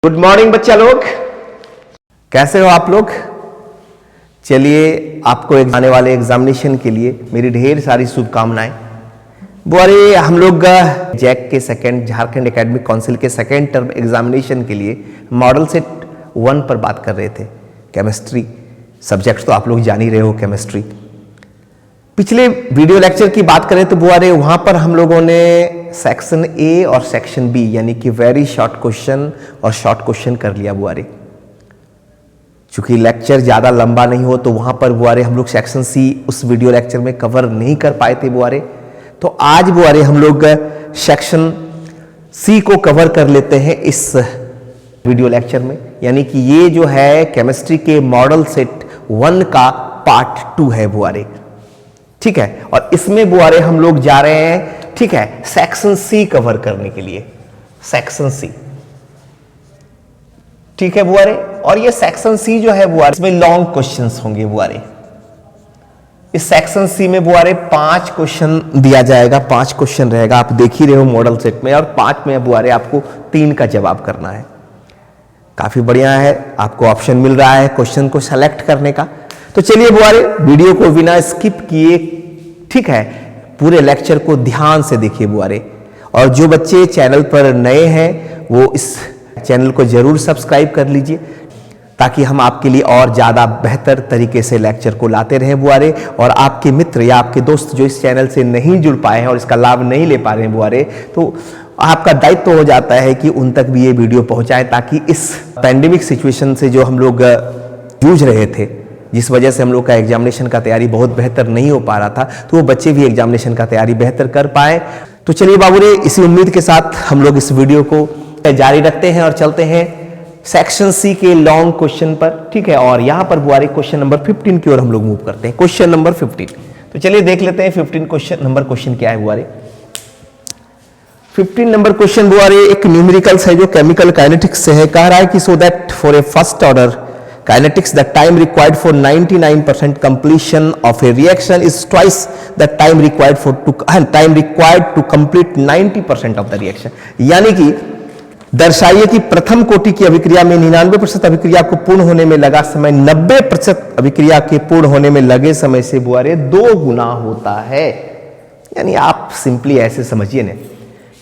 Good morning बच्चा लोग, कैसे हो आप लोग। चलिए आपको आने वाले एग्जामिनेशन के लिए मेरी ढेर सारी शुभकामनाएं। बुआरे हम लोग जैक के सेकंड झारखंड एकेडमिक काउंसिल के सेकंड टर्म एग्जामिनेशन के लिए मॉडल सेट 1 पर बात कर रहे थे। केमिस्ट्री सब्जेक्ट तो आप लोग जान ही रहे हो केमिस्ट्री। पिछले वीडियो लेक्चर की बात करें तो बुआरे वहां पर हम लोगों ने सेक्शन ए और सेक्शन बी यानी कि वेरी शॉर्ट क्वेश्चन और शॉर्ट क्वेश्चन कर लिया बुआरे। चूंकि लेक्चर ज्यादा लंबा नहीं हो तो वहां पर बुआरे हम लोग सेक्शन सी उस वीडियो लेक्चर में कवर नहीं कर पाए थे बुआरे। तो आज बुआरे हम लोग सेक्शन सी को कवर कर लेते हैं इस वीडियो लेक्चर में। यानी कि ये जो है केमिस्ट्री के मॉडल सेट 1 का पार्ट 2 है बुआरे, ठीक है। और इसमें बुआरे हम लोग जा रहे हैं, ठीक है, सेक्शन सी कवर करने के लिए, सेक्शन सी, ठीक है बुआरे। और ये सेक्शन सी जो है बुआरे इसमें लॉन्ग क्वेश्चंस होंगे बुआरे। इस सेक्शन सी में बुआरे 5 क्वेश्चन दिया जाएगा, 5 क्वेश्चन रहेगा, आप देख ही रहे हो मॉडल सेट में। और 5 में बुआरे आपको 3 का जवाब करना है। काफी बढ़िया है, आपको ऑप्शन मिल रहा है क्वेश्चन को सेलेक्ट करने का। तो चलिए बुआरे वीडियो को बिना स्किप किए, ठीक है, पूरे लेक्चर को ध्यान से देखिए बुआरे। और जो बच्चे चैनल पर नए हैं वो इस चैनल को जरूर सब्सक्राइब कर लीजिए ताकि हम आपके लिए और ज्यादा बेहतर तरीके से लेक्चर को लाते रहें बुआरे। और आपके मित्र या आपके दोस्त जो इस चैनल से नहीं जुड़ पाए हैं और इसका लाभ नहीं ले पा रहे हैं बुआरे, तो आपका दायित्व हो जाता है कि उन तक भी ये वीडियो पहुंचाएं ताकि इस पैंडेमिक सिचुएशन से जो हम लोग जूझ रहे थे, जिस वजह से हम लोग का एग्जामिनेशन का तैयारी बहुत बेहतर नहीं हो पा रहा था, तो वो बच्चे भी एग्जामिनेशन का तैयारी बेहतर कर पाए। तो चलिए बाबूरे इसी उम्मीद के साथ हम लोग इस वीडियो को जारी रखते हैं और चलते हैं सेक्शन सी के लॉन्ग क्वेश्चन पर, ठीक है। और यहां पर बुआरे क्वेश्चन नंबर 15 की ओर हम लोग मूव करते हैं, क्वेश्चन नंबर 15। तो चलिए देख लेते हैं 15 क्वेश्चन क्या है बुआरे। 15 नंबर क्वेश्चन बुआरे एक न्यूमेरिकल्स है जो केमिकल काइनेटिक्स से है। कह रहा है कि so that for a first order kinetics the time required for 99% completion of a reaction is twice the time required to complete 90% of the reaction। यानी कि दर्शाइए कि प्रथम कोटि की अभिक्रिया में 99% अभिक्रिया को पूर्ण होने में लगा समय 90% अभिक्रिया के पूर्ण होने में लगे समय से बुआरे 2 गुना होता है। यानी आप सिंपली ऐसे समझिए ना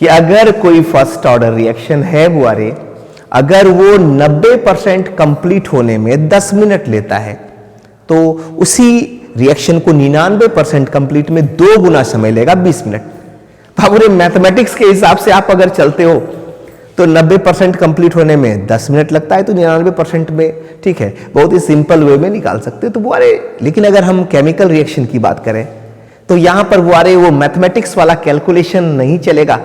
कि अगर कोई फर्स्ट ऑर्डर रिएक्शन है बुआरे, अगर वो 90% कंप्लीट होने में 10 मिनट लेता है तो उसी रिएक्शन को 99% कंप्लीट में 2 गुना समय लेगा 20 मिनट। बाबूरे मैथमेटिक्स के हिसाब से आप अगर चलते हो तो 90% कंप्लीट होने में 10 मिनट लगता है, तो 99% में, ठीक है, बहुत ही सिंपल वे में निकाल सकते हो। तो बुआरे लेकिन अगर हम केमिकल रिएक्शन की बात करें तो यहां पर बुआरे वो मैथमेटिक्स वाला कैलकुलेशन नहीं चलेगा।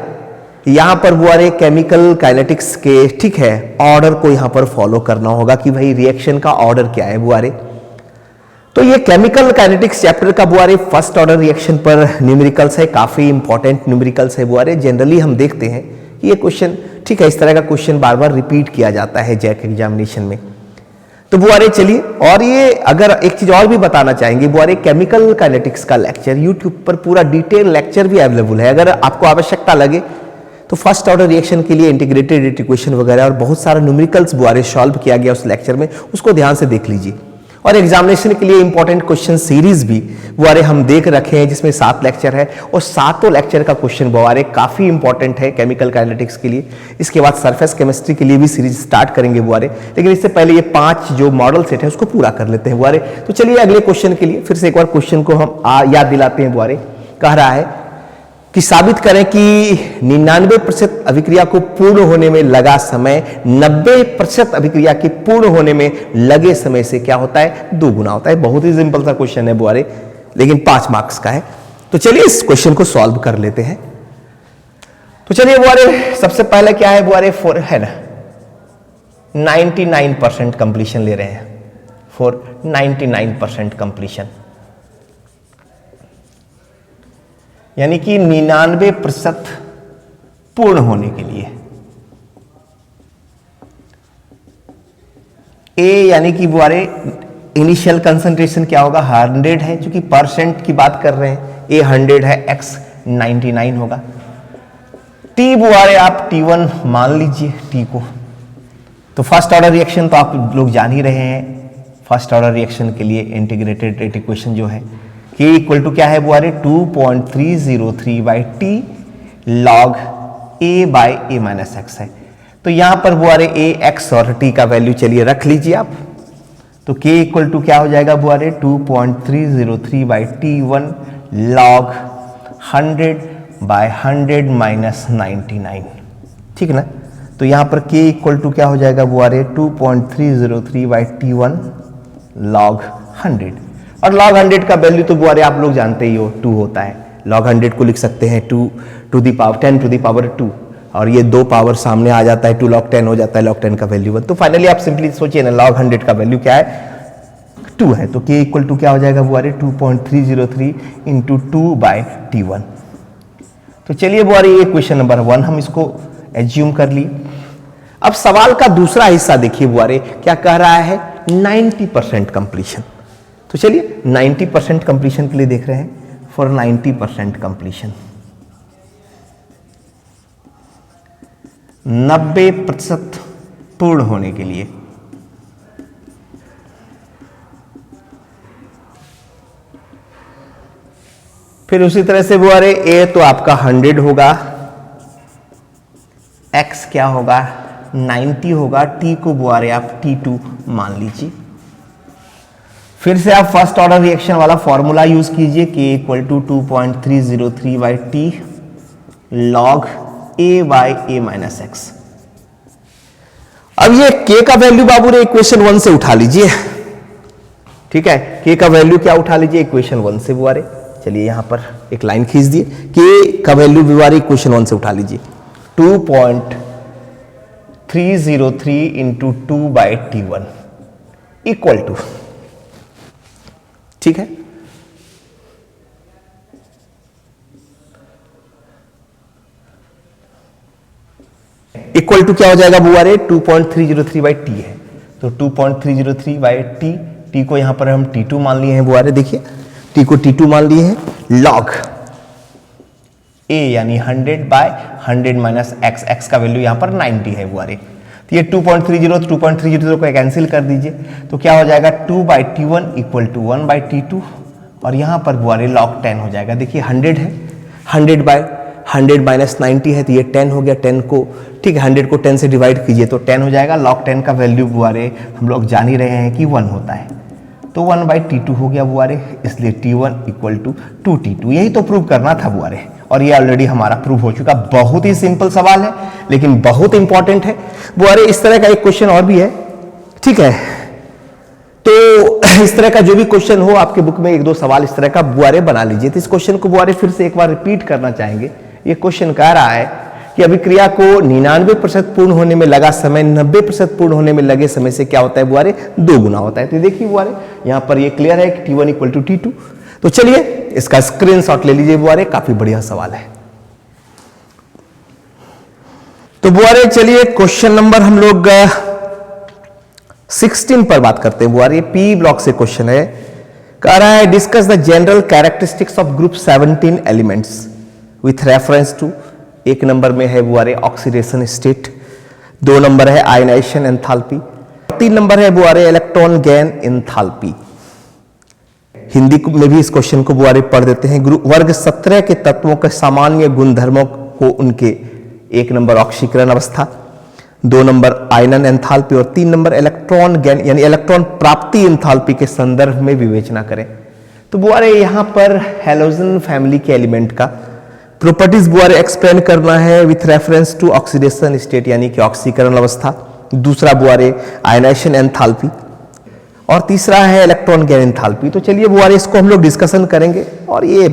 यहां पर बुआरे केमिकल काइनेटिक्स के, ठीक है, ऑर्डर को यहां पर फॉलो करना होगा कि भाई रिएक्शन का ऑर्डर क्या है बुआरे। तो ये केमिकल काइनेटिक्स चैप्टर का बुआरे फर्स्ट ऑर्डर रिएक्शन पर न्यूमेरिकल्स है, काफी इंपॉर्टेंट न्यूमेरिकल्स है बुआरे। जनरली हम देखते हैं कि ये क्वेश्चन, ठीक है, इस तरह का क्वेश्चन बार बार रिपीट किया जाता है जैक एग्जामिनेशन में। तो बुआरे चलिए, और ये अगर एक चीज और भी बताना चाहेंगे बुआरे, केमिकल काइनेटिक्स का लेक्चर यूट्यूब पर पूरा डिटेल लेक्चर भी अवेलेबल है। अगर आपको आवश्यकता लगे तो फर्स्ट ऑर्डर रिएक्शन के लिए इंटीग्रेटेड इक्वेशन वगैरह और बहुत सारा न्यूमेरिकल्स बुआरे सॉल्व किया गया उस लेक्चर में, उसको ध्यान से देख लीजिए। और एग्जामिनेशन के लिए इंपॉर्टेंट क्वेश्चन सीरीज भी बुआरे हम देख रखे हैं जिसमें 7 लेक्चर है और 7 लेक्चर का क्वेश्चन बुआरे काफी इंपॉर्टेंट है केमिकल काइनेटिक्स के लिए। इसके बाद सरफेस केमिस्ट्री के लिए भी सीरीज स्टार्ट करेंगे बुआरे, लेकिन इससे पहले ये 5 जो मॉडल सेट है उसको पूरा कर लेते हैं बुआरे। तो चलिए अगले क्वेश्चन के लिए फिर से एक बार क्वेश्चन को हम याद दिलाते हैं बुआरे। कह रहा है कि साबित करें कि 99% अभिक्रिया को पूर्ण होने में लगा समय 90% अभिक्रिया के पूर्ण होने में लगे समय से क्या होता है, 2 गुना होता है। बहुत ही सिंपल सा क्वेश्चन है बुआरे, लेकिन 5 मार्क्स का है। तो चलिए इस क्वेश्चन को सॉल्व कर लेते हैं। तो चलिए बुआरे सबसे पहले क्या है बुआरे, फॉर है ना 99% कंप्लीशन ले रहे हैं, फॉर 99% कंप्लीशन, यानी कि 99% पूर्ण होने के लिए। ए यानी कि बुआरे इनिशियल कंसंट्रेशन क्या होगा, 100 है, क्योंकि परसेंट की बात कर रहे हैं, ए 100 है, एक्स 99 होगा। टी बुआरे आप T1 मान लीजिए, टी को तो फर्स्ट ऑर्डर रिएक्शन तो आप लोग जान ही रहे हैं। फर्स्ट ऑर्डर रिएक्शन के लिए इंटीग्रेटेड रेट इक्वेशन जो है K इक्वल टू क्या है बुआरे 2.303 by T log A by A minus x है। तो यहां पर बुआरे A x और t का वैल्यू चलिए रख लीजिए आप। तो K इक्वल टू क्या हो जाएगा बुआरे 2.303 by T1 log 100 by 100 minus 99, ठीक है ना। तो यहां पर K इक्वल टू क्या हो जाएगा बुआरे 2.303 बाई T1 लॉग 100, और लॉग 100 का वैल्यू तो बुआरे आप लोग जानते ही हो 2 होता है। लॉग 100 को लिख सकते हैं 2 to the power 10 to the power 2, और ये 2 पावर सामने आ जाता है 2 log 10 हो जाता है, log 10 का वैल्यू 1। तो फाइनली आप सिंपली सोचिए ना log 100 का वैल्यू क्या है 2 है। तो K इक्वल टू क्या हो जाएगा बुआरे 2.303 इंटू 2 बाई T1। तो चलिए बुआरे ये क्वेश्चन नंबर 1 हम इसको एज्यूम कर लिए। अब सवाल का दूसरा हिस्सा देखिए बुआरे क्या कह रहा है 90% कंप्लीशन। तो चलिए 90% कंप्लीशन के लिए देख रहे हैं। फॉर 90% कंप्लीशन 90% पूर्ण होने के लिए फिर उसी तरह से बुआरे A तो आपका 100 होगा, X क्या होगा 90 होगा, T को बुआरे आप T2 मान लीजिए। फिर से आप फर्स्ट ऑर्डर रिएक्शन वाला फॉर्मूला यूज कीजिए K equal to 2.303 by T log A by A minus x. अब ये K का वैल्यू बाबू रे इक्वेशन 1 से उठा लीजिए, ठीक है। K का वैल्यू क्या उठा लीजिए इक्वेशन 1 से बुआरे। चलिए यहां पर एक लाइन खींच दिए, K का वैल्यू बुआरे इक्वेशन 1 से उठा लीजिए 2.303 into 2 by T1 equal to, ठीक है। इक्वल टू क्या हो जाएगा बुआरे 2.303 बाई टी है। तो 2.303 बाई टी, टी को यहां पर हम T2 मान लिए हैं बुआरे। देखिए टी को T2 मान लिए हैं लॉग A यानी 100 बाय 100 माइनस एक्स, एक्स का वैल्यू यहां पर 90 है बुआरे। तो ये 2.30 को कैंसिल कर दीजिए। तो क्या हो जाएगा 2 by T1 equal to 1 by T2, और यहां पर बुआरे लॉग 10 हो जाएगा। देखिए 100 है, 100 बाय 100 माइनस 90 है, तो ये 10 हो गया। 10 को, ठीक है, 100 को 10 से डिवाइड कीजिए तो 10 हो जाएगा। लॉग 10 का वैल्यू बुआरे हम लोग जान ही रहे हैं कि 1 होता है। तो 1 बाई T2 हो गया बुआरे, इसलिए T1 इक्वल टू 2T2। यही तो प्रूव करना था बुआरे, और ये ऑलरेडी हमारा प्रूव हो चुका। बहुत ही सिंपल सवाल है लेकिन बहुत इंपॉर्टेंट है बुआरे। इस तरह का एक क्वेश्चन और भी है, ठीक है। तो इस तरह का जो भी क्वेश्चन हो आपके बुक में 1-2 सवाल इस तरह का बुआरे बना लीजिए। तो इस क्वेश्चन को बुआरे फिर से एक बार रिपीट करना चाहेंगे। ये क्वेश्चन कह रहा है कि अभिक्रिया को 99% पूर्ण होने में लगा समय 90% पूर्ण होने में लगे समय से क्या होता है बुआरे 2 गुना होता है। तो देखिए बुआरे यहां पर ये क्लियर है कि T1 इक्वल टू T2। तो चलिए इसका स्क्रीनशॉट ले लीजिए बुआरे, काफी बढ़िया सवाल है। तो बुआरे चलिए क्वेश्चन नंबर हम लोग 16 पर बात करते हैं बुआरे। पी ब्लॉक से क्वेश्चन है, कह रहा है discuss the general characteristics of group 17 elements with reference to. 1 number में है बुआरे ऑक्सीडेशन स्टेट, 2 नंबर है आयनाइजेशन एंथैल्पी, 3 नंबर है बुआरे इलेक्ट्रॉन गेन एंथैल्पी। हिंदी में भी इस क्वेश्चन को बुआरे पढ़ देते हैं। ग्रुप वर्ग 17 के तत्वों के सामान्य गुणधर्मों को उनके 1 नंबर ऑक्सीकरण अवस्था, 2 नंबर आयनन एंथैल्पी और 3 नंबर इलेक्ट्रॉन गेन यानी इलेक्ट्रॉन प्राप्ति एंथैल्पी के संदर्भ में विवेचना करें। तो बुआरे यहां पर हैलोजन फैमिली के एलिमेंट का प्रॉपर्टीज बुआरे एक्सप्लेन करना है with reference to oxidation state यानी कि ऑक्सीकरण अवस्था, दूसरा बुआरे आयनाइजेशन एंथैल्पी, और तीसरा है इलेक्ट्रॉन गेन एंथैल्पी। तो चलिए बुआरे इसको हम लोग डिस्कशन करेंगे। और ये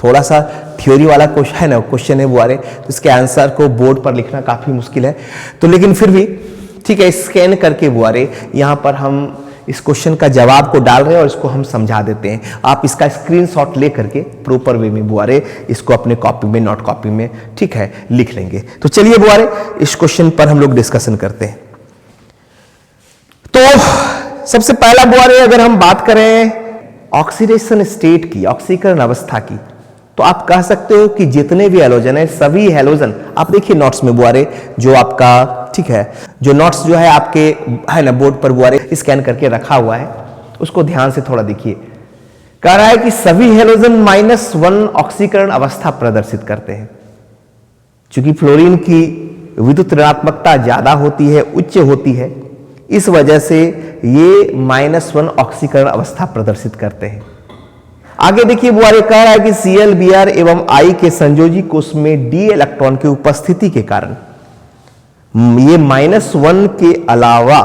थोड़ा सा थ्योरी वाला क्वेश्चन है बुआरे, तो इसके आंसर को बोर्ड पर लिखना काफी मुश्किल है। तो लेकिन फिर भी ठीक है, स्कैन करके बुआरे यहां पर हम इस क्वेश्चन का जवाब को डाल रहे हैं और इसको हम समझा देते हैं। आप इसका स्क्रीनशॉट ले करके प्रॉपर वे में बुआरे इसको अपने कॉपी में, नोट कॉपी में, ठीक है, लिख लेंगे। तो चलिए बुआरे इस क्वेश्चन पर हम लोग डिस्कशन करते हैं। तो सबसे पहला बुआरे अगर हम बात करें ऑक्सीडेशन स्टेट की, ऑक्सीकरण अवस्था की, तो आप कह सकते हो कि जितने भी हैलोजन है सभी हैलोजन, आप देखिए नोट्स में बुआरे जो आपका, ठीक है, जो नोट्स जो है आपके है ना बोर्ड पर बुआरे स्कैन करके रखा हुआ है, उसको ध्यान से थोड़ा देखिए। कह रहा है कि सभी हेलोजन -1 ऑक्सीकरण अवस्था प्रदर्शित करते हैं। चूंकि फ्लोरीन की विद्युत ऋणात्मकता ज्यादा होती है, उच्च होती है, इस वजह से ये -1 ऑक्सीकरण अवस्था प्रदर्शित करते हैं। आगे देखिए बुआरे कह रहा है कि Cl, Br एवं I के संयोजी कोष में d इलेक्ट्रॉन की उपस्थिति के कारण ये -1 के अलावा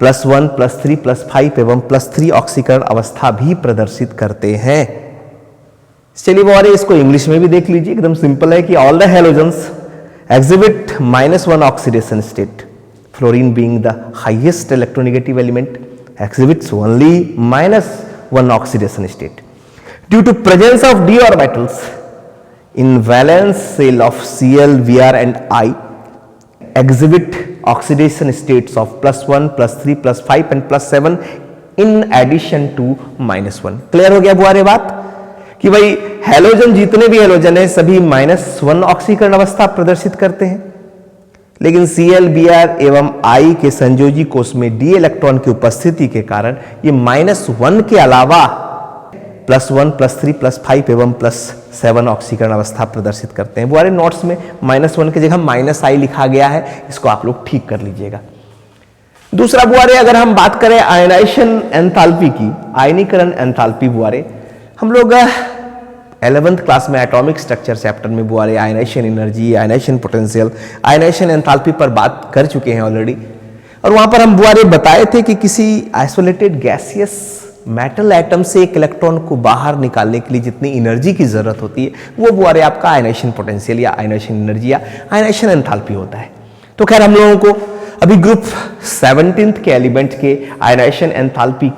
+1, +3, +5 एवं +3 ऑक्सीकरण अवस्था भी प्रदर्शित करते हैं। चलिए बुआरे इसको इंग्लिश में भी देख लीजिए, एकदम सिंपल है कि all the halogens exhibit -1 oxidation state. Fluorine being the highest electronegative element exhibits only -1 oxidation state. Due to presence of d orbitals in valence shell of Cl, Br and I exhibit oxidation states of +1, +3, +5 and +7 in addition to -1. Clear हो गया बुआरे बात कि भाई halogen, जितने भी halogen है सभी -1 ऑक्सीकरण अवस्था प्रदर्शित करते हैं, लेकिन Cl, Br एवं I के संयोजी कोष में d इलेक्ट्रॉन की उपस्थिति के कारण ये -1 के अलावा +1, +3, +5 एवं +7 ऑक्सीकरण अवस्था प्रदर्शित करते हैं। बुआरे नोट्स में -1 की जगह -I लिखा गया है, इसको आप लोग ठीक कर लीजिएगा। दूसरा बुआरे अगर हम बात करें आयनाइजेशन एंथैल्पी की, आयनीकरण एंथैल्पी, बुआरे हम लोग 11th क्लास में एटॉमिक स्ट्रक्चर चैप्टर में बुआरे ionisation energy, ionisation potential, ionisation enthalpy पर बात कर चुके हैं ऑलरेडी। और वहां पर हम बुआरे बताए थे कि किसी आइसोलेटेड गैसियस मेटल एटम से एक इलेक्ट्रॉन को बाहर निकालने के लिए जितनी एनर्जी की जरूरत होती है वो बुआरे आपका आयनाइजेशन पोटेंशियल या आयनाइजेशन एनर्जी या आयनाइजेशन एंथैल्पी होता है। तो खैर हम लोगों को अभी ग्रुप 17th के एलिमेंट के आयनाइजेशन एंथैल्पी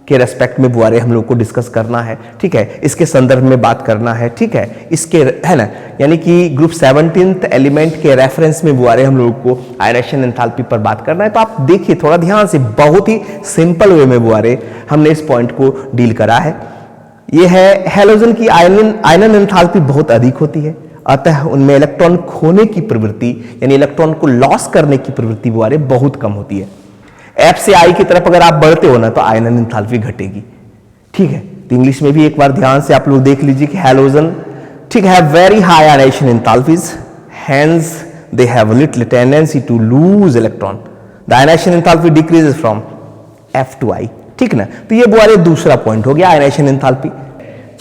के रेस्पेक्ट में बुआरे हम लोग को डिस्कस करना है, ठीक है, इसके संदर्भ में बात करना है, ठीक है, इसके है ना, यानी कि ग्रुप 17th एलिमेंट के रेफरेंस में बुआरे हम लोग को आयनाइजेशन एंथैल्पी पर बात करना है। तो आप देखिए थोड़ा ध्यान से, बहुत ही सिंपल वे में बुआरे हमने इस पॉइंट को डील करा है। ये है हेलोजन की आयनन एंथैल्पी बहुत अधिक होती है, अतः उनमें इलेक्ट्रॉन खोने की प्रवृत्ति यानी इलेक्ट्रॉन को लॉस करने की प्रवृत्ति बुआरे बहुत कम होती है। F से I की तरफ अगर आप बढ़ते हो ना तो आयनन एंथैल्पी घटेगी, ठीक है। तो इंग्लिश में भी एक बार ध्यान से आप लोग देख लीजिए कि हेलोजन, ठीक है, very high ionisation enthalpies, hence they have little tendency to lose electron, the ionisation enthalpy decreases from F to I, ठीक ना। तो ये बुआरे दूसरा पॉइंट हो गया आयनाइजेशन एंथैल्पी।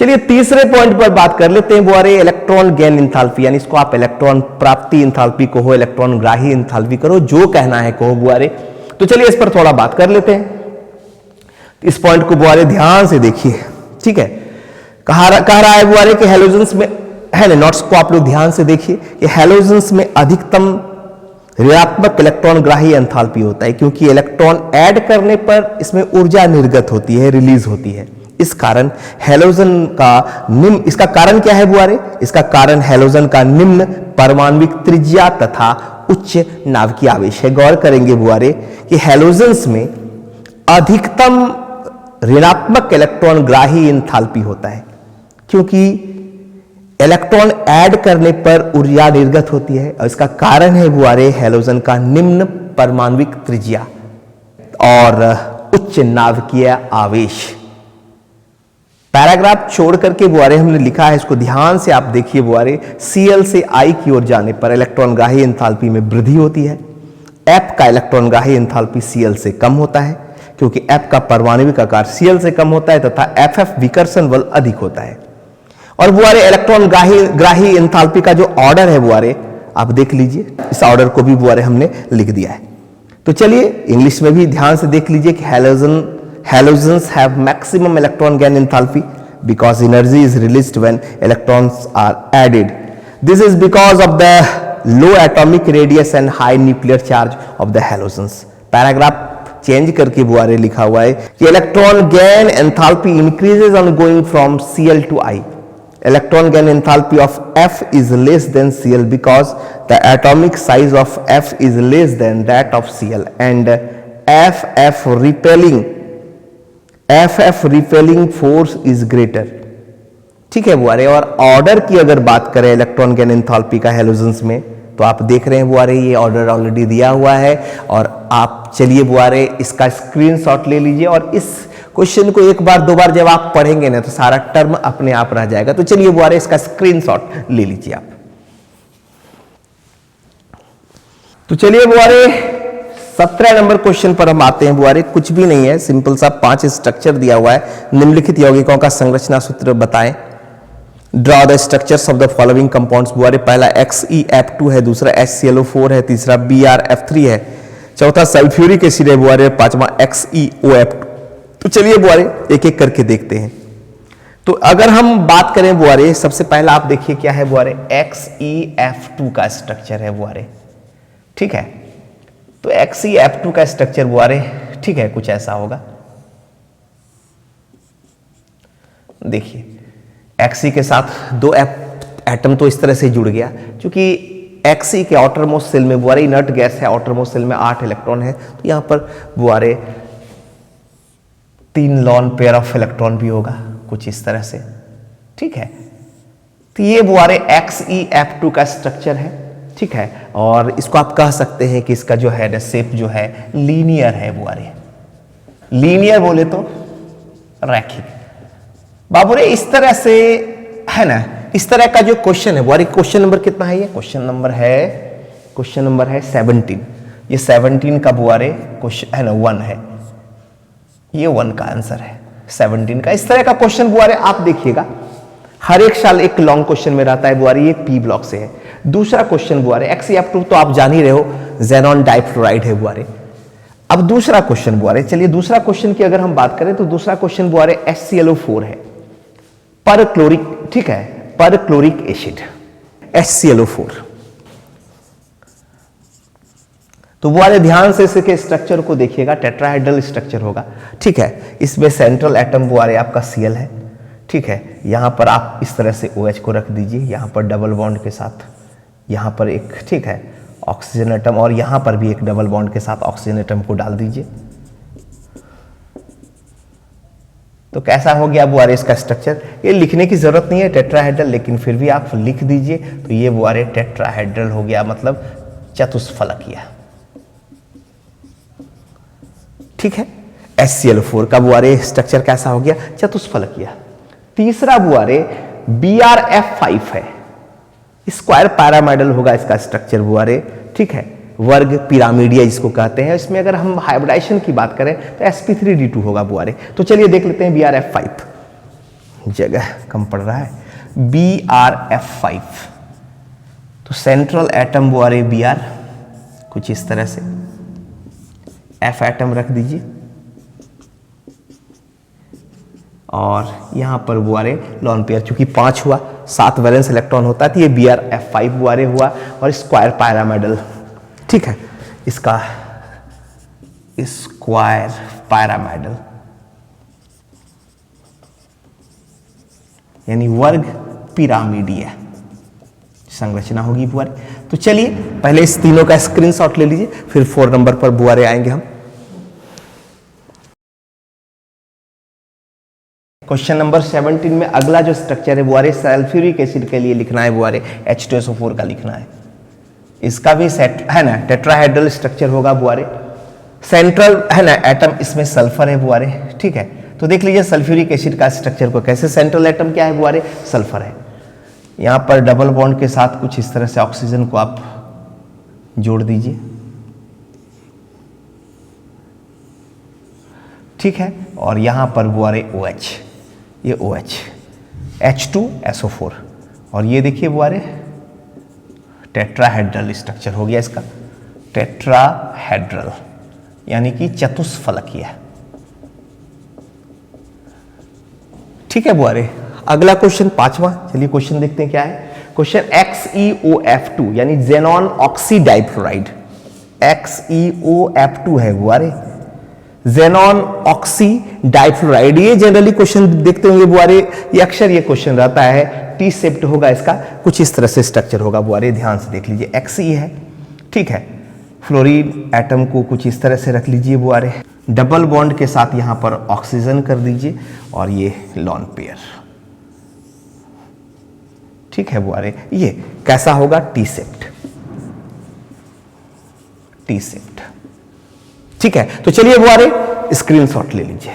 चलिए तीसरे पॉइंट पर बात कर लेते हैं बुआरे इलेक्ट्रॉन गेन एंथैल्पी, यानी इसको आप इलेक्ट्रॉन प्राप्ति एंथैल्पी कहो, इलेक्ट्रॉन ग्राही एंथैल्पी करो, जो कहना है कहो बुआरे। तो चलिए इस पर थोड़ा बात कर लेते हैं। इस पॉइंट को बुआरे ध्यान से देखिए, ठीक है। कह रहा है बुआरे कि हेलोजेंस में है ना, नोट्स को आप लोग ध्यान से देखिए कि हेलोजेंस में अधिकतम ऋणात्मक इलेक्ट्रॉन ग्राही एंथैल्पी होता है, क्योंकि इलेक्ट्रॉन ऐड करने पर इसमें ऊर्जा निर्गत होती है, रिलीज होती है। इस कारण हेलोजन का निम्न, इसका कारण क्या है बुआरे? इसका कारण हेलोजन का निम्न परमाणविक त्रिज्या तथा उच्च नाभिकीय आवेश है। गौर करेंगे बुआरे कि हेलोजेंस में अधिकतम ऋणात्मक इलेक्ट्रॉन ग्राही एंथैल्पी होता है, क्योंकि इलेक्ट्रॉन ऐड करने पर ऊर्जा निर्गत होती है, और इसका कारण है बुआरे हेलोजन का निम्न परमाणविक त्रिज्या और उच्च नाभिकीय आवेश। पैराग्राफ छोड़ करके बुआरे हमने लिखा है, इसको ध्यान से आप देखिए बुआरे। Cl से I की ओर जाने पर इलेक्ट्रॉन ग्राही एंथैल्पी में वृद्धि होती है। F का इलेक्ट्रॉन ग्राही एंथैल्पी Cl से कम होता है, क्योंकि F का परमाणविक आकार Cl से कम होता है तथा FF विकर्षण बल अधिक होता है। और बुआरे इलेक्ट्रॉन ग्राही एंथैल्पी का जो ऑर्डर है बुआरे आप देख लीजिए, इस ऑर्डर को भी बुआरे हमने लिख दिया है। तो चलिए इंग्लिश में भी ध्यान से देख लीजिए कि halogens have maximum electron gain enthalpy because energy is released when electrons are added. This is because of the low atomic radius and high nuclear charge of the halogens. Paragraph change करके बुआरे लिखा हुआ है कि electron gain enthalpy increases on going from Cl to I. Electron gain enthalpy of F is less than Cl because the atomic size of F is less than that of Cl and FF repelling force is greater. ठीक है बुआरे। और order की अगर बात करें electron gain enthalpy का halogens में, तो आप देख रहे हैं बुआरे, ये ऑर्डर ऑलरेडी दिया हुआ है और आप चलिए बुआरे इसका स्क्रीनशॉट ले लीजिए और इस क्वेश्चन को एक बार दो बार जब आप पढ़ेंगे ना तो सारा टर्म अपने आप रह जाएगा। तो चलिए बुआरे इसका स्क्रीनशॉट ले लीजिए आप। तो चलिए बुआरे 17 नंबर क्वेश्चन पर हम आते हैं बुआरे। कुछ भी नहीं है, सिंपल सा 5 स्ट्रक्चर दिया हुआ है। निम्नलिखित यौगिकों का संरचना सूत्र बताएं। Draw the structures of the following compounds बुआरे। पहला XeF2 है, दूसरा HClO4 है, तीसरा BrF3 है, चौथा सल्फ्यूरिक एसिड है बुआरे, पांचवा XeOF2। तो चलिए बुआरे एक एक करके देखते हैं। तो अगर हम बात करें बुआरे, सबसे पहला आप देखिए क्या है बुआरे, XeF2 का स्ट्रक्चर है बुआरे, ठीक है। तो XeF2 का स्ट्रक्चर बुआरे, ठीक है, कुछ ऐसा होगा। देखिए Xe के साथ 2 एटम तो इस तरह से जुड़ गया, क्योंकि Xe के आउटर मोस्ट सेल में बुआरे इनर्ट गैस है, आउटर मोस्ट सेल में 8 इलेक्ट्रॉन है, तो यहां पर बुआरे 3 लॉन पेयर ऑफ इलेक्ट्रॉन भी होगा, कुछ इस तरह से, ठीक है। तो ये बुआरे XeF2 का स्ट्रक्चर है, ठीक है। और इसको आप कह सकते हैं कि इसका जो है शेप जो है लीनियर है बुआरे। लीनियर बोले तो रैखिक बाबूरे, इस तरह से है ना। इस तरह का जो क्वेश्चन है बुआरे, क्वेश्चन नंबर कितना है, ये क्वेश्चन नंबर है 17। ये 17 का बुआरे क्वेश्चन है ना 1 है, ये 1 का आंसर है 17 का। इस तरह का क्वेश्चन बुआरे आप देखिएगा हर एक साल एक लॉन्ग क्वेश्चन में रहता है बुआरे, ये P ब्लॉक से है। दूसरा क्वेश्चन बुआरे XeF2 तो आप जान ही रहे हो, ज़ेनॉन डाइफ्लोराइड है बुआरे। अब दूसरा क्वेश्चन बुआरे, चलिए दूसरा क्वेश्चन की अगर हम बात करें तो दूसरा क्वेश्चन बुआरे HClO4 है, पर क्लोरिक, ठीक है, पर क्लोरिक एसिड HClO4। तो बुआरे ध्यान से इसके स्ट्रक्चर को देखिएगा, टेट्राहेड्रल स्ट्रक्चर होगा, ठीक है। इसमें सेंट्रल एटम बुआरे आपका Cl है, ठीक है। यहां पर आप इस तरह से OH को रख दीजिए, यहां पर डबल बॉन्ड के साथ, यहां पर एक, ठीक है, ऑक्सीजन एटम, और यहां पर भी एक डबल बॉन्ड के साथ ऑक्सीजन एटम को डाल दीजिए। तो कैसा हो गया बुआरे इसका स्ट्रक्चर। ये लिखने की जरूरत नहीं है टेट्राहेड्रल, लेकिन फिर भी आप लिख दीजिए। तो ये बुआरे टेट्राहेड्रल हो गया, मतलब चतुष्फलकीय, ठीक है। HClO4 का बुआरे स्ट्रक्चर कैसा हो गया, चतुष्फलकीय। तीसरा बुआरे BrF5 है, स्क्वायर पैरामिडल होगा इसका स्ट्रक्चर बुआरे, ठीक है। वर्ग पिरामिडिया जिसको कहते हैं। इसमें अगर हम हाइब्रिडाइजेशन की बात करें तो sp3d2 होगा बुआरे। तो चलिए देख लेते हैं BrF5, जगह कम पड़ रहा है, BrF5। तो सेंट्रल एटम बुआरे Br, कुछ इस तरह से, F एटम रख दीजिए, और यहां पर बुआरे लॉन पेयर, चूंकि 5 हुआ, 7 वैलेंस इलेक्ट्रॉन होता है, तो ये BrF5 बुआरे हुआ, और स्क्वायर पैरामिडल, ठीक है, इसका स्क्वायर पैरामिडल यानी वर्ग पिरामिडीय संरचना होगी बुआरे। तो चलिए पहले इस तीनों का स्क्रीनशॉट ले लीजिए, फिर 4 नंबर पर बुआरे आएंगे हम। क्वेश्चन नंबर 17 में अगला जो स्ट्रक्चर है बुआरे, सल्फ्यूरिक एसिड के लिए लिखना है बुआरे, H2SO4 का लिखना है। इसका भी सेट है ना टेट्राहेड्रल स्ट्रक्चर होगा बुआरे। सेंट्रल है ना एटम इसमें सल्फर है बुआरे, ठीक है। तो देख लीजिए सल्फ्यूरिक एसिड का स्ट्रक्चर को कैसे, सेंट्रल एटम क्या है बुआरे, सल्फर है। यहां पर डबल बॉन्ड के साथ कुछ इस तरह से ऑक्सीजन को आप जोड़ दीजिए, ठीक है। और यहां पर बुआरे OH, ये OH, H2SO4, और ये देखिए बुआरे टेट्राहेड्रल स्ट्रक्चर हो गया इसका, टेट्राहेड्रल यानी कि चतुष्फलकीय, ठीक है बुआरे। अगला क्वेश्चन 5वां, चलिए क्वेश्चन देखते हैं क्या है। क्वेश्चन XeOF2 यानी ज़ेनॉन ऑक्सीडाइफ्लोराइड, XeOF2 है बुआरे, ज़ेनॉन ऑक्सीडाइफ्लोराइड। ये जनरली क्वेश्चन देखते होंगे बुआरे, ये अक्सर ये क्वेश्चन रहता है, टी शेप्ड होगा इसका, कुछ इस तरह से स्ट्रक्चर होगा बुआरे, ध्यान से देख लीजिए। Xe है, ठीक है। फ्लोरीन एटम को कुछ इस तरह से रख लीजिए बुआरे, डबल बॉन्ड के साथ यहां पर ऑक्सीजन कर दीजिए, और ये लॉन पेयर, ठीक है बुआरे। ये कैसा होगा, टी शेप्ड, टी शिफ्ट। ठीक है, तो चलिए बुआरे स्क्रीनशॉट ले लीजिए।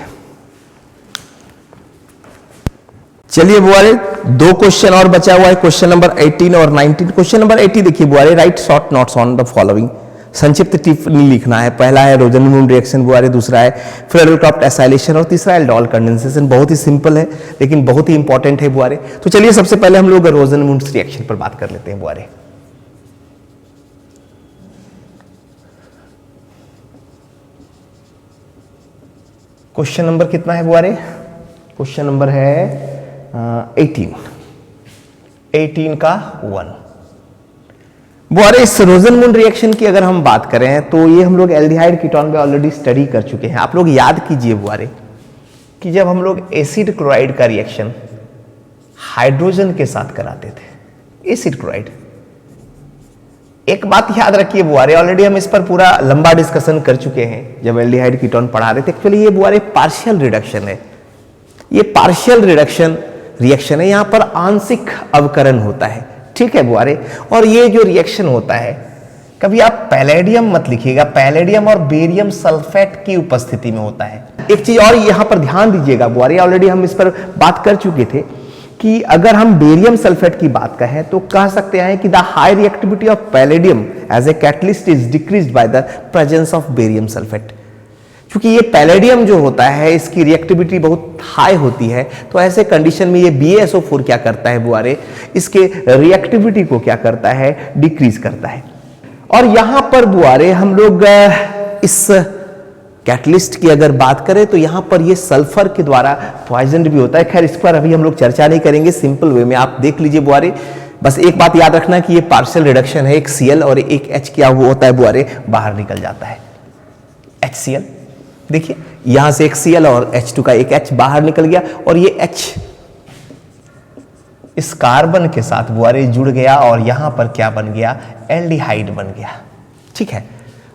चलिए बुआरे, दो क्वेश्चन और बचा हुआ है, क्वेश्चन नंबर 18 और 19। क्वेश्चन नंबर 80 देखिए बुआरे, write short notes on the following. संक्षिप्त टिप्पणी लिखना है। पहला है रोजन-मून रिएक्शन बुआरे, दूसरा है फ्रेडल-क्राफ्ट एसाइलेशन और तीसरा एल्डोल कंडेंसेशन। बहुत ही सिंपल है लेकिन बहुत ही इंपॉर्टेंट है बुआरे। तो चलिए सबसे पहले हम लोग रोजन-मून रिएक्शन पर बात कर लेते हैं बुआरे। क्वेश्चन नंबर कितना है बुआरे? क्वेश्चन नंबर है 18 का 1। बुआरे इस रोजन-मून रिएक्शन की अगर हम बात करें तो ये हम लोग एल्डिहाइड कीटोन में ऑलरेडी स्टडी कर चुके हैं। आप लोग याद कीजिए बुआरे कि जब हम लोग एसिड क्लोराइड का रिएक्शन हाइड्रोजन के साथ कराते थे, एसिड क्लोराइड, एक बात याद रखिए बुआरे, ऑलरेडी हम इस पर पूरा लंबा डिस्कशन कर चुके हैं जब एल्डिहाइड कीटोन पढ़ा रहे थे। एक्चुअली ये बुआरे पार्शियल रिडक्शन है, ये पार्शियल रिडक्शन रिएक्शन है, यहां पर आंशिक अवकरण होता है। ठीक है बुआरे, और ये जो रिएक्शन होता है, कभी आप पैलेडियम मत लिखिएगा, पैलेडियम और बेरियम सल्फेट की उपस्थिति में होता है। एक चीज और यहां पर ध्यान दीजिएगा बुआरे, ऑलरेडी हम इस पर बात कर चुके थे कि अगर हम बेरियम सल्फेट की बात कहें तो कह सकते हैं कि the high reactivity of palladium as a catalyst is decreased by the presence of barium sulphate. क्योंकि ये पैलेडियम जो होता है इसकी रिएक्टिविटी बहुत हाई होती है, तो ऐसे कंडीशन में ये BaSO4 क्या करता है बुआरे, इसके रिएक्टिविटी को क्या करता है, डिक्रीज करता है। और यहां पर बुआरे हम लोग इस कैटलिस्ट की अगर बात करें तो यहां पर ये सल्फर के द्वारा पॉइजन भी होता है। खैर इस पर अभी हम लोग चर्चा नहीं करेंगे, सिंपल वे में आप देख लीजिए बुआरे। बस एक बात याद रखना कि ये पार्शियल रिडक्शन है, एक Cl और एक H क्या वो होता है बुआरे, बाहर निकल जाता है, HCl। देखिए यहां से एक Cl और H2 का एक H बाहर निकल गया और ये H इस कार्बन के साथ बुआरे जुड़ गया और यहां पर क्या बन गया, एल्डिहाइड बन गया। ठीक है,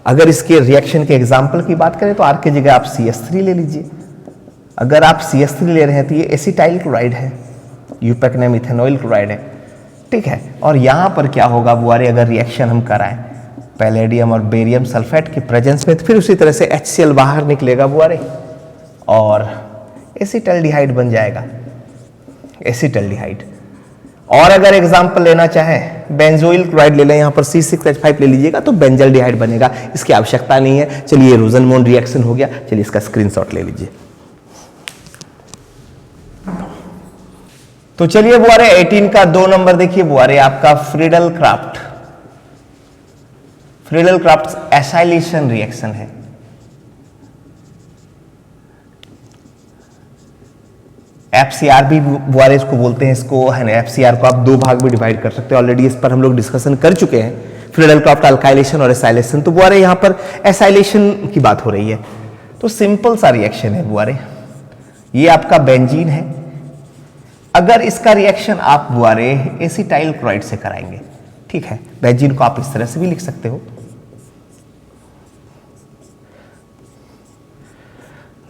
अगर इसके रिएक्शन के एग्जाम्पल की बात करें तो R की जगह आप CH3 ले लीजिए। अगर आप CH3 ले रहे हैं तो ये एसिटाइल क्लोराइड है, यूपेकनेम इथेनॉइल क्लोराइड है। ठीक है, और यहां पर क्या होगा बुआरे, अगर रिएक्शन हम कराएं पैलेडियम और बेरियम सल्फेट की प्रेजेंस में, तो फिर उसी तरह से HCl बाहर निकलेगा बुआरे और एसिटाल्डिहाइड बन जाएगा, एसिटाल्डिहाइड। और अगर एग्जांपल लेना चाहें बेंजोइल क्लोराइड ले लें, यहां पर C6H5 ले लीजिएगा तो बेंजल्डिहाइड बनेगा, इसकी आवश्यकता नहीं है। चलिए रोजन-मून रिएक्शन हो गया, चलिए इसका स्क्रीनशॉट ले लीजिए। तो चलिए बुआरे 18 का 2 नंबर देखिए बुआरे, आपका फ्रीडल-क्राफ्ट एसाइलेशन रिएक्शन है। FCR भी बुआरे इसको बोलते हैं, इसको है ना, FCR को आप दो भाग में डिवाइड कर सकते हैं, ऑलरेडी इस पर हम लोग डिस्कशन कर चुके हैं, फ्रीडल-क्राफ्ट अल्काइलेशन और एसाइलेशन। तो बुआरे यहां पर एसाइलेशन की बात हो रही है, तो सिंपल सा रिएक्शन है बुआरे, ये आपका बेंजीन है। अगर इसका रिएक्शन आप बुआरे एसिटाइल क्लोराइड से कराएंगे, ठीक है, बेंजीन को आप इस तरह से भी लिख सकते हो,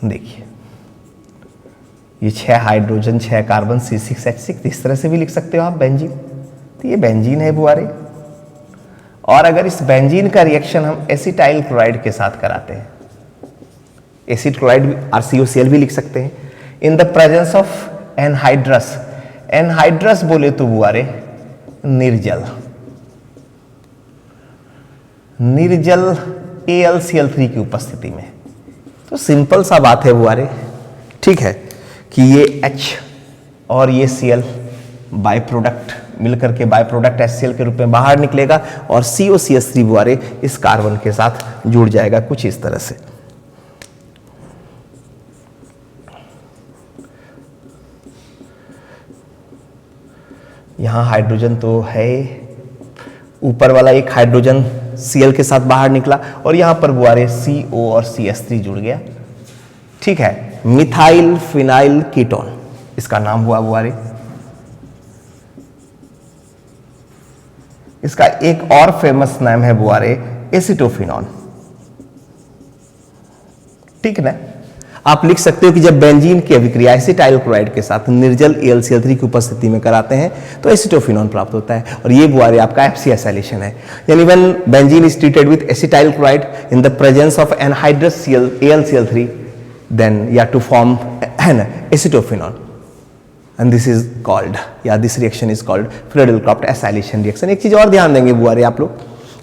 देखिए ये 6 हाइड्रोजन 6 कार्बन C6H6, इस तरह से भी लिख सकते हो आप बेंजीन। तो ये बेंजीन है बुआरे। और अगर इस बेंजीन का रिएक्शन हम एसिटाइल क्लोराइड के साथ कराते हैं, एसिड क्लोराइड RCOCl भी लिख सकते हैं, इन the presence of anhydrous, anhydrous बोले तो बुआरे निर्जल, निर्जल AlCl3 की उपस्थिति में। तो सिंपल सा बात है बुआरे, ठीक है, कि ये H और ये Cl बाय प्रोडक्ट मिलकर के बाय प्रोडक्ट HCl के रूप में बाहर निकलेगा और COCH3 बुआरे इस कार्बन के साथ जुड़ जाएगा कुछ इस तरह से। यहां हाइड्रोजन तो है, ऊपर वाला एक हाइड्रोजन Cl के साथ बाहर निकला और यहां पर बुआरे CO और CH3 जुड़ गया। ठीक है, मिथाइल फिनाइल कीटोन इसका नाम हुआ बुआरे। इसका एक और फेमस नाम है बुआरे एसिटोफिनॉन। ठीक ना। आप लिख सकते हो कि जब बेंजीन की अभिक्रिया एसिटाइल क्लोराइड के साथ निर्जल AlCl3 की उपस्थिति में कराते हैं तो एसिटोफिनॉन प्राप्त होता है, और ये बुआरे आपका FC एसाइलेशन है। यानी when benzene is treated with acetyl chloride in the presence of anhydrous AlCl3 then या to form an acetophenone, and this is called, this reaction is called Friedel-Crafts acylation reaction। एक चीज और ध्यान देंगे बुआरे आप लोग,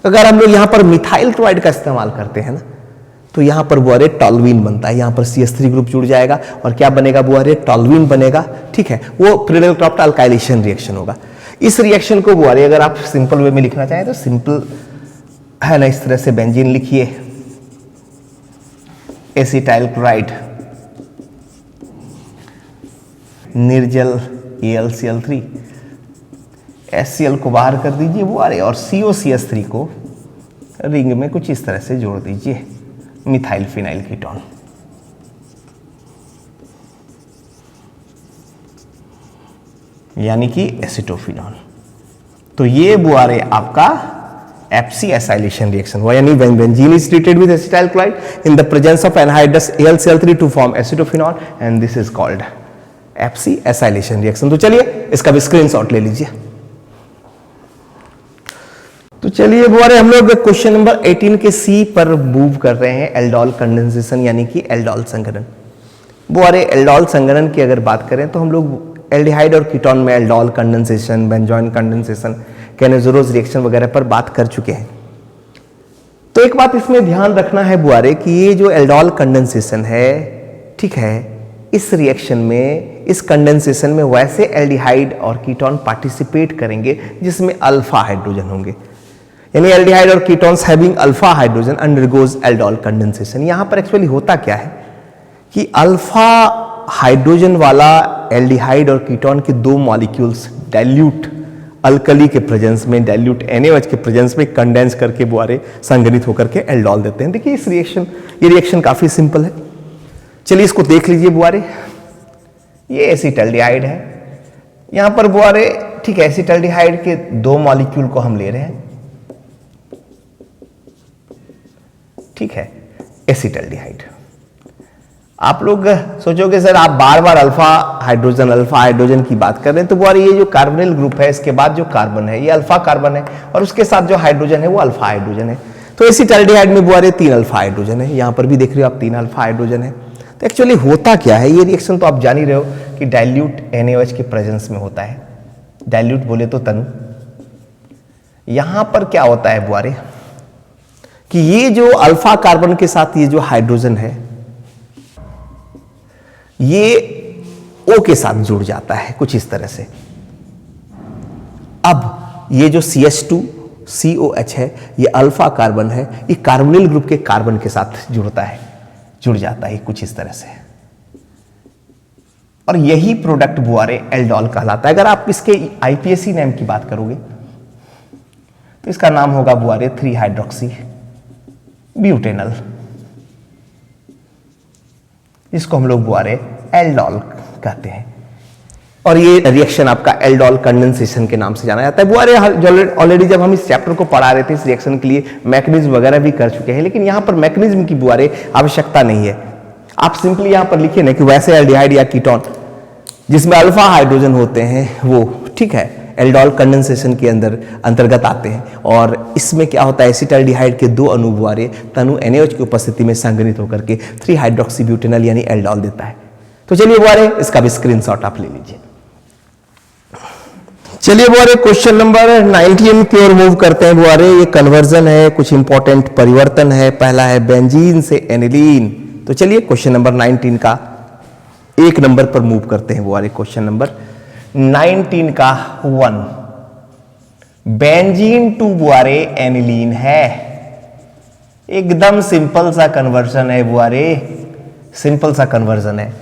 अगर हम लोग यहाँ पर मिथाइल क्लोराइड का इस्तेमाल करते हैं ना, तो यहाँ पर बुआरे टॉल्वीन बनता है, यहाँ पर CH3 ग्रुप जुड़ जाएगा और क्या बनेगा बुआरे, टॉल्वीन बनेगा, ठीक है, वो Friedel-Crafts alkylation रिएक्शन होगा। इस रिएक्शन को बुआरे अगर आप सिंपल वे में लिखना चाहें तो सिंपल है ना, इस तरह से बेंजीन लिखिए, एसिटाइल क्लोराइड निर्जल AlCl3, HCl को बाहर कर दीजिए बुआरे और COCH3 को रिंग में कुछ इस तरह से जोड़ दीजिए, मिथाइल फिनाइल कीटोन। यानी कि एसिटोफिनॉन। तो ये बुआरे आपका FC एसाइलेशन रिएक्शन हुआ, यानी when benzene is treated with acetyl chloride in the presence of anhydrous AlCl3 to form acetophenol and this is called FC acylation reaction. तो चलिए इसका भी स्क्रीनशॉट ले लीजिए। तो चलिए बुआरे हम लोग क्वेश्चन नंबर 18 के C पर मूव कर रहे हैं, एल्डोल कंडेंसेशन यानी कि एल्डोल संघनन। बुआरे एल्डोल संघनन की अगर बात करें तो हम लोग एल्डिहाइड और कीटोन में aldol condensation, benzoin condensation, Cannizzaro reaction वगैरह पर बात कर चुके हैं। तो एक बात इसमें ध्यान रखना है बुआरे कि ये जो एल्डोल कंडेंसेशन है, ठीक है, इस रिएक्शन में, इस कंडेंसेशन में वैसे एल्डिहाइड और कीटोन पार्टिसिपेट करेंगे जिसमें अल्फा हाइड्रोजन होंगे, यानी एल्डिहाइड और ketones having alpha hydrogen undergoes aldol condensation. यहां पर एक्चुअली होता क्या है कि अल्फा हाइड्रोजन वाला एल्डिहाइड और कीटोन के दो मॉलिक्यूल्स डाइल्यूट अल्कली के प्रेजेंस में, डाइल्यूट NaOH के प्रेजेंस में कंडेंस करके बुआरे संघनित होकर के एल्डोल देते हैं। देखिए इस रिएक्शन, ये रिएक्शन काफी सिंपल है। चलिए इसको देख लीजिए बुआरे, ये एसिटल्डिहाइड है, यहां पर बुआरे, ठीक है, एसिटल्डिहाइड के दो मॉलिक्यूल को हम ले रहे हैं, ठीक है, एसिटल्डिहाइड। आप लोग सोचोगे सर आप बार बार अल्फा हाइड्रोजन की बात कर रहे हैं, तो बुआरे ये जो कार्बोनिल ग्रुप है इसके बाद जो कार्बन है ये अल्फा कार्बन है और उसके साथ जो हाइड्रोजन है वो अल्फा हाइड्रोजन है। तो एसिटल्डिहाइड में बुआरे 3 अल्फा हाइड्रोजन है, यहां पर भी देख रहे हो आप 3 अल्फा हाइड्रोजन है। तो एक्चुअली होता क्या है, ये रिएक्शन तो आप जान ही रहे हो कि डाइल्यूट NaOH के प्रेजेंस में होता है। डाइल्यूट बोले तो तनु। यहां पर क्या होता है बुआरे कि ये जो अल्फा कार्बन के साथ ये जो हाइड्रोजन है ये O के साथ जुड़ जाता है कुछ इस तरह से। अब ये जो CH2COH है ये अल्फा कार्बन है, ये कार्बोनिल ग्रुप के कार्बन के साथ जुड़ जाता है कुछ इस तरह से, और यही प्रोडक्ट बुआरे एल्डोल कहलाता है। अगर आप इसके IPAC नेम की बात करोगे तो इसका नाम होगा बुआरे 3 हाइड्रोक्सी ब्यूटेनल, इसको हम लोग बुआरे एल्डोल कहते हैं। और ये रिएक्शन आपका एल्डोल कंडेंसेशन के नाम से जाना जाता है। बुआरे ऑलरेडी जब हम इस चैप्टर को पढ़ा रहे थे इस रिएक्शन के लिए मैकेनिज्म वगैरह भी कर चुके हैं, लेकिन यहां पर मैकेनिज्म की बुआरे आवश्यकता नहीं है। आप सिंपली यहां पर लिखिए ना कि वैसे एल्डिहाइड या कीटोन जिसमें अल्फा हाइड्रोजन होते हैं वो, ठीक है, एल्डोल कंडेंसेशन के अंतर्गत आते हैं। और इसमें क्या होता है, एसिटल्डिहाइड के 2 अणु बुआरे तनु NaOH की उपस्थिति में संघनित होकर के 3 हाइड्रोक्सी ब्यूटेनल यानी एल्डोल देता है। तो चलिए बुआरे इसका भी स्क्रीनशॉट आप ले लीजिए। चलिए बुआरे क्वेश्चन नंबर 19 की ओर मूव करते हैं। बुआरे ये कन्वर्जन है, कुछ इंपॉर्टेंट परिवर्तन है। पहला है बेंजीन से एनिलीन। तो चलिए क्वेश्चन नंबर 19 का 1 नंबर पर मूव करते हैं बुआरे। क्वेश्चन नंबर 19 का 1, बेंजीन टू बुआरे एनिलीन है। एकदम सिंपल सा कन्वर्जन है बुआरे, सिंपल सा कन्वर्जन है।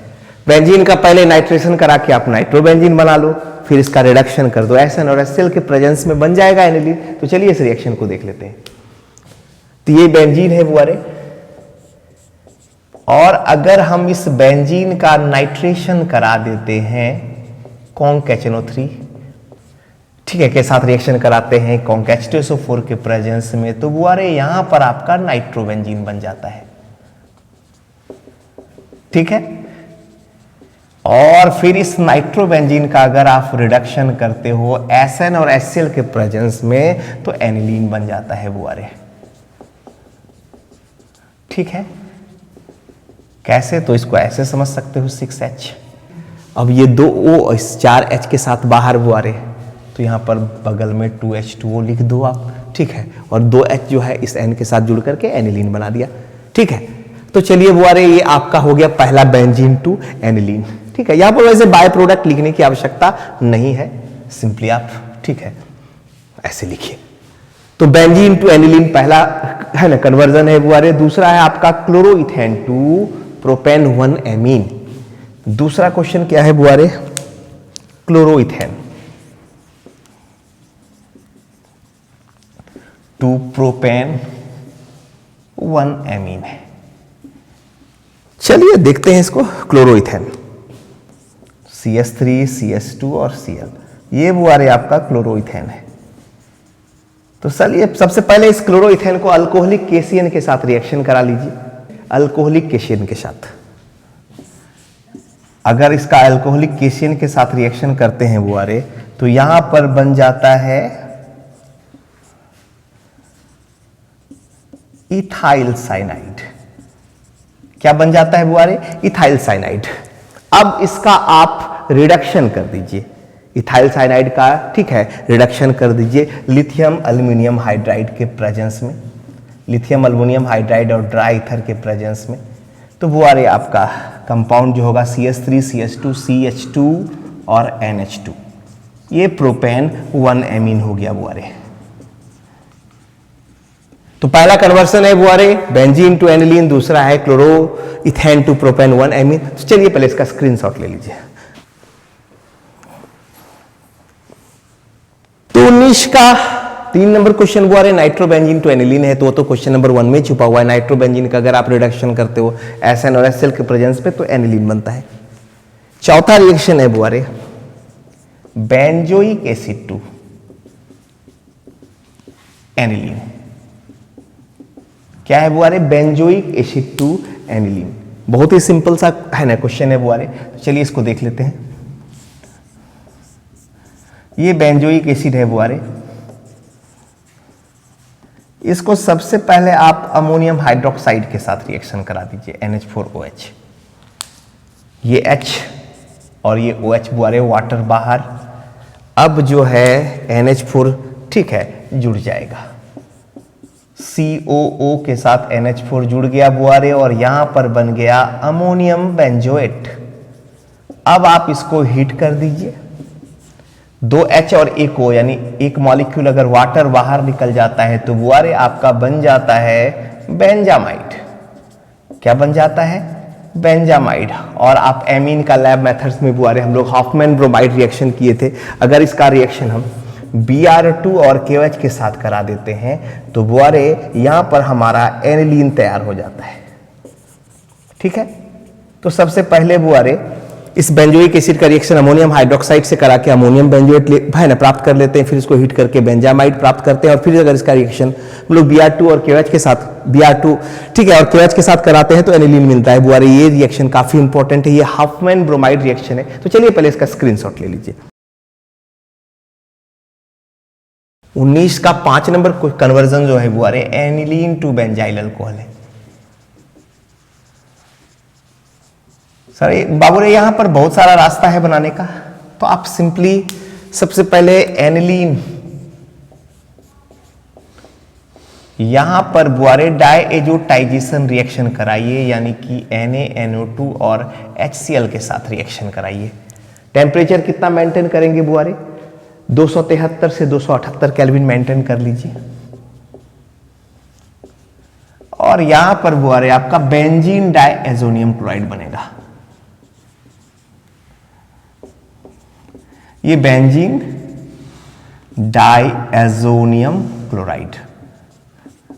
बेंजीन का पहले नाइट्रेशन करा के आप नाइट्रोबेंजीन बना लो, फिर इसका रिडक्शन कर दो, एसएन और एचसीएल के प्रेजेंस में बन जाएगा एनिलीन। तो चलिए इस रिएक्शन को देख लेते हैं। तो ये बेंजीन है बुआरे, और अगर हम इस बेंजीन का नाइट्रेशन करा देते हैं कॉन्क HNO3, ठीक है, के साथ रिएक्शन कराते हैं कॉन्क H2SO4 के प्रेजेंस में, तो बुआरे यहां पर आपका नाइट्रोबेंजीन बन जाता है। ठीक है। और फिर इस नाइट्रोबेंजीन का अगर आप रिडक्शन करते हो एसएन और एचसीएल के प्रेजेंस में तो एनिलीन बन जाता है बुआरे। ठीक है, कैसे? तो इसको ऐसे समझ सकते हो 6H। अब ये 2O इस 4H के साथ बाहर बुआरे, तो यहां पर बगल में 2H2O लिख दो आप। ठीक है, और 2H जो है इस N के साथ जुड़ करके एनिलीन बना दिया। ठीक है, तो चलिए बुआरे ये आपका हो गया पहला बेंजीन टू एनिलीन। ठीक है, यहां पर वैसे बाय प्रोडक्ट लिखने की आवश्यकता नहीं है, सिंपली आप ठीक है ऐसे लिखिए। तो बेंजीन टू एनिलीन पहला है ना कन्वर्जन है बुआरे। दूसरा है आपका क्लोरोइथेन टू प्रोपेन 1 एमीन। दूसरा क्वेश्चन क्या है बुआरे? क्लोरोइथेन टू प्रोपेन 1 एमीन है। चलिए देखते हैं इसको। क्लोरोइथेन CH3 CH2 और Cl, ये बुआरे आपका क्लोरोइथेन है। तो चलिए सबसे पहले इस क्लोरोइथेन को अल्कोहलिक केशियन के साथ रिएक्शन करा लीजिए। अल्कोहलिक केशियन के साथ अगर इसका अल्कोहलिक केशियन के साथ रिएक्शन करते हैं बुआरे, तो यहां पर बन जाता है इथाइल साइनाइड। क्या बन जाता है बुआरे? Ethyl cyanide. अब इसका आप रिडक्शन कर दीजिए इथाइल साइनाइड का। ठीक है, रिडक्शन कर दीजिए लिथियम एल्यूमिनियम हाइड्राइड के प्रेजेंस में, लिथियम एल्यूमिनियम हाइड्राइड और ड्राई ईथर के प्रेजेंस में। तो बुआरे आपका कंपाउंड जो होगा CH3 CH2 CH2 और NH2, ये प्रोपेन 1 एमीन हो गया बुआरे। तो पहला कन्वर्सन है बुआरे बेंजीन टू एनिलीन, दूसरा है क्लोरोइथेन टू प्रोपेन 1 एमीन। तो चलिए पहले इसका स्क्रीनशॉट ले लीजिए। तो 19 का 3 नंबर क्वेश्चन बुआरे नाइट्रोबेंजीन टू एनिलीन है, तो वो तो क्वेश्चन नंबर 1 में छुपा हुआ है। नाइट्रोबेंजीन का अगर आप रिडक्शन करते हो एसएन और एचसीएल के प्रेजेंस पे तो एनिलीन बनता है। चौथा रिएक्शन है बुआरे बेंजोइक एसिड टू एनिलीन। क्या है बुआरे? Benzoic acid to aniline. बहुत ही सिंपल सा है ना क्वेश्चन है बुआरे। तो चलिए इसको देख लेते हैं। ये बेंजोइक एसिड है बुआरे। इसको सबसे पहले आप अमोनियम हाइड्रोक्साइड के साथ रिएक्शन करा दीजिए NH4OH। ये H और ये OH बुआरे, वाटर बाहर। अब जो है NH4 ठीक है जुड़ जाएगा, COO के साथ NH4 जुड़ गया बुआरे और यहां पर बन गया अमोनियम बेंजोएट। अब आप इसको हीट कर दीजिए। 2H और 1O यानी एक मॉलिक्यूल अगर वाटर बाहर निकल जाता है तो बुआरे आपका बन जाता है बेंजामाइड। क्या बन जाता है? बेंजामाइड। और आप एमीन का लैब मेथड्स में बुआरे हम लोग हॉफमैन ब्रोमाइड रिएक्शन किए थे। अगर इसका रिएक्शन हम Br2 और KOH के साथ करा देते हैं तो बुआरे यहां पर हमारा एनिलीन तैयार हो जाता है। ठीक है, तो सबसे पहले बुआरे इस बेंजोइक एसिड का रिएक्शन अमोनियम हाइड्रोक्साइड से करा के अमोनियम बेंजोएट है ना प्राप्त कर लेते हैं, फिर इसको हीट करके बेंजामाइड प्राप्त करते हैं। और फिर अगर इसका रिएक्शन हम लोग Br2 और KOH के साथ Br2 ठीक है और KOH के साथ कराते हैं तो एनिलीन मिलता है बुआरे। ये रिएक्शन काफी इंपॉर्टेंट है, ये हॉफमैन ब्रोमाइड रिएक्शन है। तो चलिए पहले इसका स्क्रीनशॉट ले लीजिए। 19 का 5 नंबर कन्वर्जन जो है बुआरे एनिलीन टू बेंजाइल अल्कोहल है। सर बाबूरे यहां पर बहुत सारा रास्ता है बनाने का, तो आप सिंपली सबसे पहले एनिलीन यहां पर बुआरे डायएजोटाइजेशन रिएक्शन कराइए, यानी कि NaNO2 और HCl के साथ रिएक्शन कराइए। टेम्परेचर कितना मेंटेन करेंगे बुआरे? 273 से 278 केल्विन मेंटेन कर लीजिए। और यहां पर बुआरे आपका बेंजीन डायएजोनियम क्लोराइड बनेगा। ये बेंजीन डायएजोनियम क्लोराइड।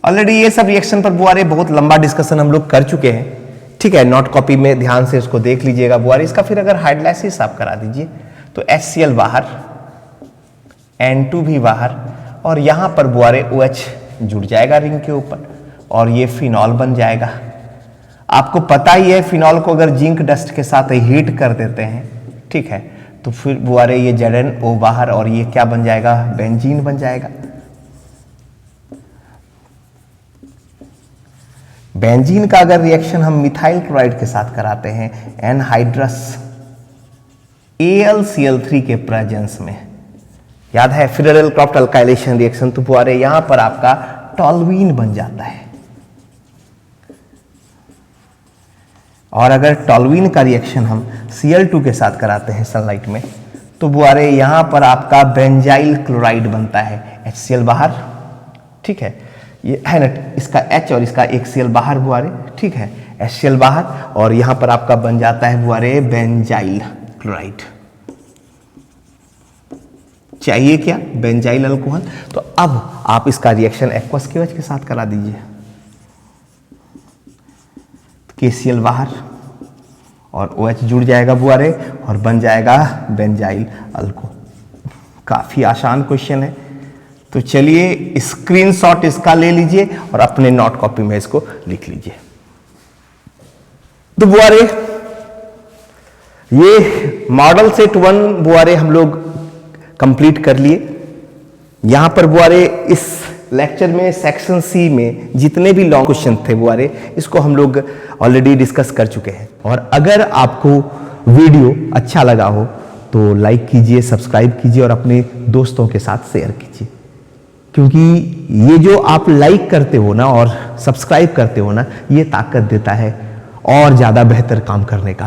ऑलरेडी ये सब रिएक्शन पर बुआरे बहुत लंबा डिस्कशन हम लोग कर चुके हैं। ठीक है, नोट कॉपी में ध्यान से उसको देख लीजिएगा बुआरे। इसका फिर अगर हाइड्रोलाइसिस आप करा दीजिए तो HCl बाहर, N2 भी बाहर, और यहां पर बुआरे OH जुड़ जाएगा रिंग के ऊपर और ये फिनॉल बन जाएगा। आपको पता ही है फिनॉल को अगर जिंक डस्ट के साथ हीट कर देते हैं, ठीक है, तो फिर बुआरे ये ZnO बाहर और ये क्या बन जाएगा, बेंजीन बन जाएगा। बेंजीन का अगर रिएक्शन हम मिथाइल क्लोराइड के साथ कराते हैं एनहाइड्रस AlCl3 के प्रेजेंस में, याद है फ्रीरेल क्रॉफ्ट अल्काइलेशन रिएक्शन, तो बुआरे यहां पर आपका टॉल्यूइन बन जाता है। और अगर टॉल्यूइन का रिएक्शन हम Cl2 के साथ कराते हैं सनलाइट में, तो बुआरे यहां पर आपका बेंजाइल क्लोराइड बनता है, HCl बाहर, ठीक है, ये है ना, इसका H और इसका एक Cl बाहर बुआरे, ठीक है, HCl बाहर, और यहां पर आपका बन जाता है बुआरे बेंजाइल क्लोराइड। चाहिए क्या, बेंजाइल अल्कोहल। तो अब आप इसका रिएक्शन एक्वस केवच के साथ करा दीजिए, KCl बाहर और OH जुड़ जाएगा बुआरे और बन जाएगा बेंजाइल अल्को। काफी आसान क्वेश्चन है, तो चलिए स्क्रीनशॉट इसका ले लीजिए और अपने नोट कॉपी में इसको लिख लीजिए। तो बुआरे ये मॉडल सेट 1 बुआरे हम लोग कंप्लीट कर लिए। यहां पर बुआरे इस लेक्चर में सेक्शन सी में जितने भी लॉन्ग क्वेश्चन थे बुआरे, इसको हम लोग ऑलरेडी डिस्कस कर चुके हैं। और अगर आपको वीडियो अच्छा लगा हो तो लाइक कीजिए, सब्सक्राइब कीजिए और अपने दोस्तों के साथ शेयर कीजिए, क्योंकि ये जो आप लाइक करते हो ना और सब्सक्राइब करते हो ना, ये ताकत देता है और ज्यादा बेहतर काम करने का।